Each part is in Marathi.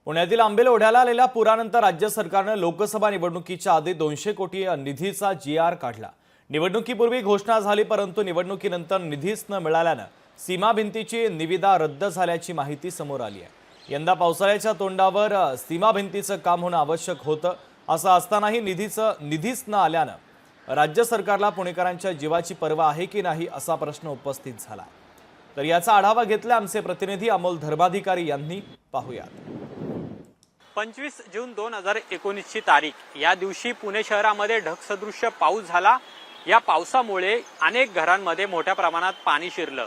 पुण्यातील आंबेल ओढ्याला आलेल्या पुरानंतर राज्य सरकारनं लोकसभा निवडणुकीच्या आधी 200 कोटी निधीचा GR काढला। निवडणुकीपूर्वी घोषणा झाली, परंतु निवडणुकीनंतर निधीच न मिळाल्यानं सीमा भिंतीची निविदा रद्द झाल्याची माहिती समोर आली आहे। यंदा पावसाळ्याच्या तोंडावर सीमा भिंतीचं काम होणं आवश्यक होतं। असं असतानाही निधीच न आल्यानं राज्य सरकारला पुणेकरांच्या जीवाची पर्वा आहे की नाही असा प्रश्न उपस्थित झाला। तर याचा आढावा घेतला आमचे प्रतिनिधी अमोल धर्माधिकारी यांनी। पाहूयात। 25 जून 2019 ची तारीख। या दिवशी पुणे शहरामध्ये ढगसदृश्य पाऊस झाला। या पावसामुळे अनेक घरांमध्ये मोठ्या प्रमाणात पाणी शिरलं।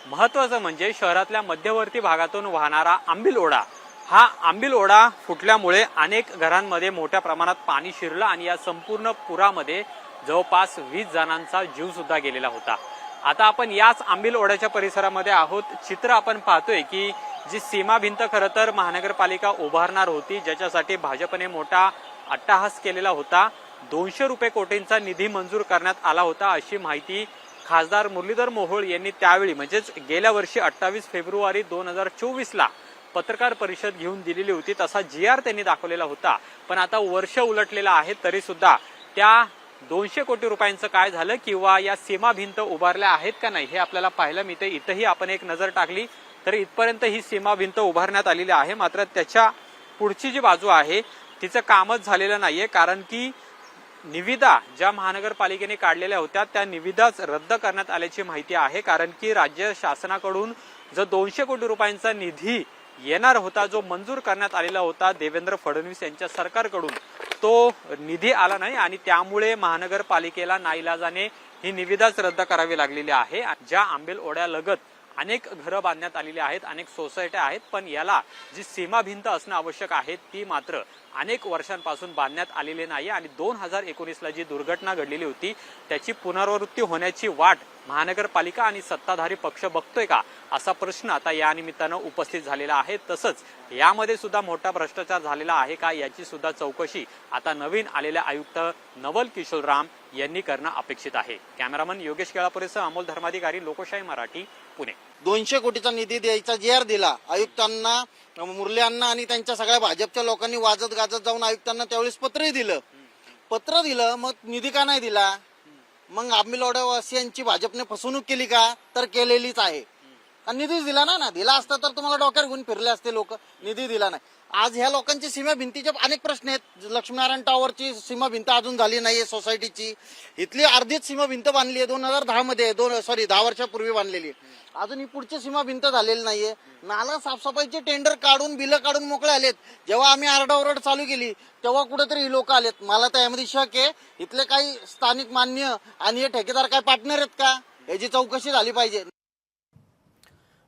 महत्त्वाचं म्हणजे शहरातल्या मध्यवर्ती भागातून वाहणारा आंबील ओढा, हा आंबील ओढा फुटल्यामुळे अनेक घरांमध्ये मोठ्या प्रमाणात पाणी शिरलं आणि या संपूर्ण पुरामध्ये जवळपास 20 जणांचा जीव सुद्धा गेलेला होता। आता आपण याच आंबील ओढ्याच्या परिसरामध्ये आहोत। चित्र आपण पाहतोय की जी सीमा भिंत खरं तर महानगरपालिका उभारणार होती, ज्याच्यासाठी भाजपने मोठा अट्टहास केलेला होता। 200 कोटींचा निधी मंजूर करण्यात आला होता, अशी माहिती खासदार मुरलीधर मोहोळ यांनी त्यावेळी म्हणजेच गेल्या वर्षी 28 फेब्रुवारी 2024 ला पत्रकार परिषद घेऊन दिलेली होती। तसा GR त्यांनी दाखवलेला होता। पण आता वर्ष उलटलेलं आहे, तरी सुद्धा त्या 200 कोटी रुपयांचं काय झालं किंवा या सीमा भिंत उभारल्या आहेत का नाही हे आपल्याला पाहायला मिळते। इथंही आपण एक नजर टाकली तर इथपर्यंत ही सीमा भिंत उभारण्यात आलेली आहे, मात्र त्याच्या पुढची जी बाजू आहे तिचं कामच झालेलं नाहीये। कारण की निविदा ज्या महानगरपालिकेने काढलेल्या होत्या त्या निविदाच रद्द करण्यात आल्याची माहिती आहे। कारण की राज्य शासनाकडून जो 200 कोटी रुपयांचा निधी येणार होता, जो मंजूर करण्यात आलेला होता देवेंद्र फडणवीस यांच्या सरकारकडून, तो निधी आला नाही आणि त्यामुळे महानगरपालिकेला नाईलाजाने ही निविदाच रद्द करावी लागलेली आहे। ज्या आंबेल ओढ्यालगत अनेक घरं बांधण्यात आलेली आहेत, अनेक सोसायट्या आहेत, पण याला जी सीमा भिंत असणं आवश्यक आहे ती मात्र अनेक वर्षांपासून बांधण्यात आलेली नाही आणि 2019 ला जी दुर्घटना घडलेली होती त्याची पुनरावृत्ती होण्याची वाट महानगरपालिका आणि सत्ताधारी पक्ष बघतोय का, असा प्रश्न आता या निमित्तानं उपस्थित झालेला आहे। तसंच यामध्ये सुद्धा मोठा भ्रष्टाचार झालेला आहे का याची सुद्धा चौकशी आता नवीन आलेल्या आयुक्त नवल किशोर राम यांनी करणं अपेक्षित आहे। कॅमेरामन योगेश केळापुरेसह अमोल धर्माधिकारी, लोकशाही मराठी, पुणे। 200 कोटीचा निधी द्यायचा GR दिला आयुक्तांना, मुरल्यांना आणि त्यांच्या सगळ्या भाजपच्या लोकांनी वाजत गाजत जाऊन आयुक्तांना त्यावेळेस पत्र दिलं। मग निधी का नाही दिला? मग आंबेल ओढ्यावासियांची भाजपने फसवणूक केली का? तर केलेलीच आहे। निधीच दिला ना दिला असता तर तुम्हाला डोक्यावर घेऊन फिरले असते लोक। निधी दिला नाही। आज ह्या लोकांची सीमा भिंतीचे अनेक प्रश्न आहेत। लक्ष्मीनारायण टॉवरची सीमा भिंत अजून झाली नाहीये सोसायटीची। इथली अर्धीच सीमा भिंत बांधली आहे 2010 मध्ये, 10 वर्षापूर्वी बांधलेली। अजून ही पुढची सीमा भिंत झालेली नाहीये। नाला साफसफाईचे टेंडर काढून बिलं काढून मोकळे आलेत। जेव्हा आम्ही आरडाओरड चालू केली तेव्हा कुठेतरी ही लोक आलेत। मला तर यामध्ये शक आहे, इथले काही स्थानिक मान्य आणि हे ठेकेदार काय पार्टनर आहेत का, याची चौकशी झाली पाहिजे।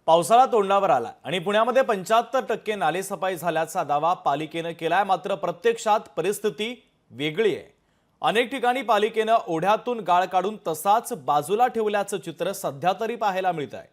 पावसाळा तोंडावर आला आणि पुण्यामध्ये 75% नालेसफाई झाल्याचा दावा पालिकेनं केलाय, मात्र प्रत्यक्षात परिस्थिती वेगळी आहे। अनेक ठिकाणी पालिकेनं ओढ्यातून गाळ काढून तसाच बाजूला ठेवल्याचं चित्र सध्या तरी पाहायला मिळत आहे।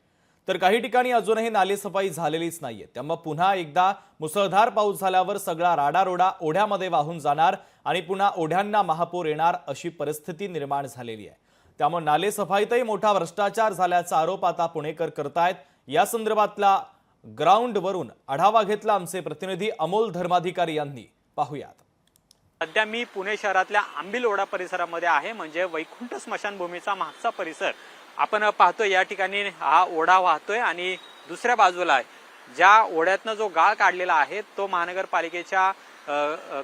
तर काही ठिकाणी अजूनही नालेसफाई झालेलीच नाहीये। त्यामुळे पुन्हा एकदा मुसळधार पाऊस झाल्यावर सगळा राडारोडा ओढ्यामध्ये वाहून जाणार आणि पुन्हा ओढ्यांना महापूर येणार अशी परिस्थिती निर्माण झालेली आहे। त्यामुळे नालेसफाईतही मोठा भ्रष्टाचार झाल्याचा आरोप आता पुणेकर करतायत। या संदर्भातला ग्राउंडवरून आढावा घेतला आमचे प्रतिनिधी अमोल धर्माधिकारी यांनी। पाहूयात। सध्या मी पुणे शहरातल्या आंबील ओढा परिसरामध्ये आहे, म्हणजे वैकुंठ स्मशानभूमीचा मागचा परिसर आपण पाहतोय। या ठिकाणी हा ओढा वाहतोय आणि दुसऱ्या बाजूला ज्या ओढ्यातनं जो गाळ काढलेला आहे तो महानगरपालिकेच्या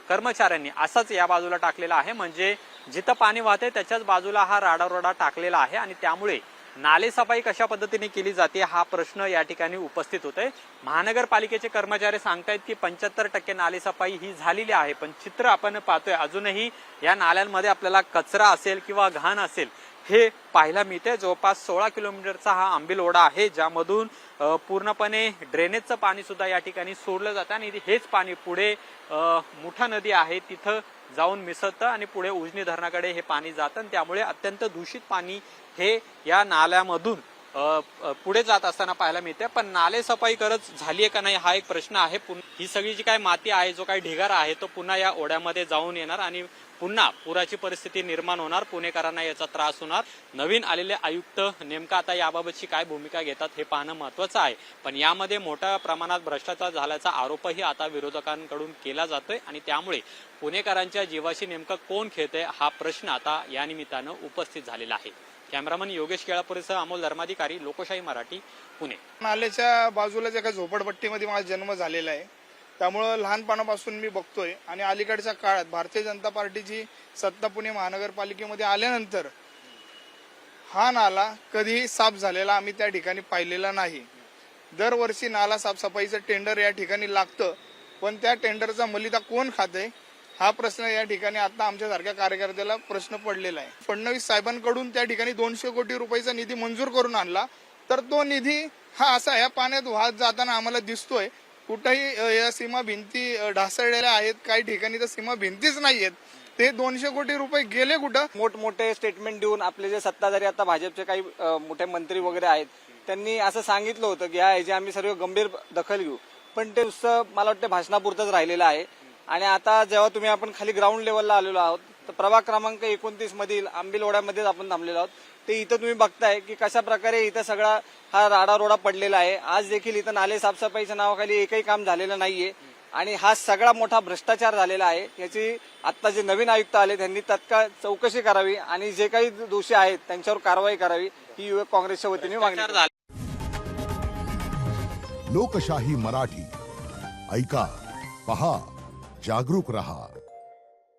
कर्मचाऱ्यांनी असाच या बाजूला टाकलेला आहे। म्हणजे जिथं पाणी वाहतंय त्याच्याच बाजूला हा राडारोडा टाकलेला आहे आणि त्यामुळे नालेसफाई कशा पद्धतीने केली जाते हा प्रश्न या ठिकाणी उपस्थित होतोय। महानगरपालिकेचे कर्मचारी सांगतायत की 75% नालेसफाई ही झालेली आहे, पण चित्र आपण पाहतोय अजूनही या नाल्यांमध्ये आपल्याला कचरा असेल किंवा घाण असेल हे पाहायला मिळते। जवळपास 16 किलोमीटरचा हा आंबील ओढा आहे, ज्यामधून पूर्णपणे ड्रेनेजचं पाणी सुद्धा या ठिकाणी सोडलं जातं आणि हेच पाणी पुढे मुठा नदी आहे तिथं जाऊन मिसळतं आणि पुढे उजनी धरणाकडे हे पाणी जातं। त्यामुळे अत्यंत दूषित पाणी हे या नाल्यामधून पुढे जात असताना पाहायला मिळते. पण नाले सफाई खरंच झाली आहे का नाही हा एक प्रश्न आहे. ही सगळी जी काय माती आहे, जो काही ढिगारा आहे, तो पुन्हा या ओढ्यामध्ये जाऊन येणार आणि पुन्हा पुराची परिस्थिती निर्माण होणार. पुणेकरांना याचा त्रास होणार. नवीन आलेले आयुक्त नेमका आता याबाबतची काय भूमिका घेतात हे पाहणं महत्वाचं आहे. पण यामध्ये मोठ्या प्रमाणात भ्रष्टाचार झाल्याचा आरोपही आता विरोधकांकडून केला जातोय आणि त्यामुळे पुणेकरांच्या जीवाशी नेमकं कोण खेळतंय हा प्रश्न आता या निमित्तानं उपस्थित झालेला आहे. कॅमेरामन योगेश केळापुरेसह अमोल धर्माधिकारी, लोकशाही मराठी, पुणे. नाल्याच्या बाजूलाच एका झोपडपट्टीमध्ये माझा जन्म झालेला आहे. त्यामुळं लहानपणापासून मी बघतोय आणि अलीकडच्या काळात भारतीय जनता पार्टीची सत्ता पुणे महानगरपालिकेमध्ये आल्यानंतर हा नाला कधीही साफ झालेला आम्ही त्या ठिकाणी पाहिलेला नाही. दरवर्षी नाला साफसफाईचं टेंडर या ठिकाणी लागतं, पण त्या टेंडरचा मलिदा कोण खातंय हा प्रश्न या ठिकाणी आता आमच्यासारख्या कार्यकर्त्याला प्रश्न पडलेला आहे. फडणवीस साहेबांकडून त्या ठिकाणी 200 कोटी रुपयाचा निधी मंजूर करून आणला, तर तो निधी हा असा या पाण्यात वाहत जाताना आम्हाला दिसतोय. कुठेही या सीमा भिंती ढासळलेल्या आहेत, काही ठिकाणी तर सीमा भिंतीच नाहीयेत. ते 200 कोटी रुपये गेले कुठं? मोठमोठे स्टेटमेंट देऊन आपले जे सत्ताधारी आता भाजपचे काही मोठे मंत्री वगैरे आहेत त्यांनी असं सांगितलं होतं की याची आम्ही सर्व गंभीर दखल घेऊ, पण ते नुसतं मला वाटतं भाषणापुरतंच राहिलेलं आहे. आणि आता जेव्हा तुम्ही आपण खाली ग्राउंड लेवलला आलेलो आहोत, तर प्रभाग क्रमांक 29 मधील आंबिलवाड्यामध्येच आपण थांबलेलो आहोत. ते इथं तुम्ही बघताय की कशा प्रकारे इथं सगळा हा राडारोडा पडलेला आहे. आज देखील इथं नाले साफसफाईच्या नावाखाली एकही काम झालेलं नाहीये आणि हा सगळा मोठा भ्रष्टाचार झालेला आहे. याची आता जे नवीन आयुक्त आले त्यांनी तत्काळ चौकशी करावी आणि जे काही दोषी आहेत त्यांच्यावर कारवाई करावी ही युवक काँग्रेसच्या वतीने मागणी झाला. लोकशाही मराठी ऐका, पहा, जागरूक रहा.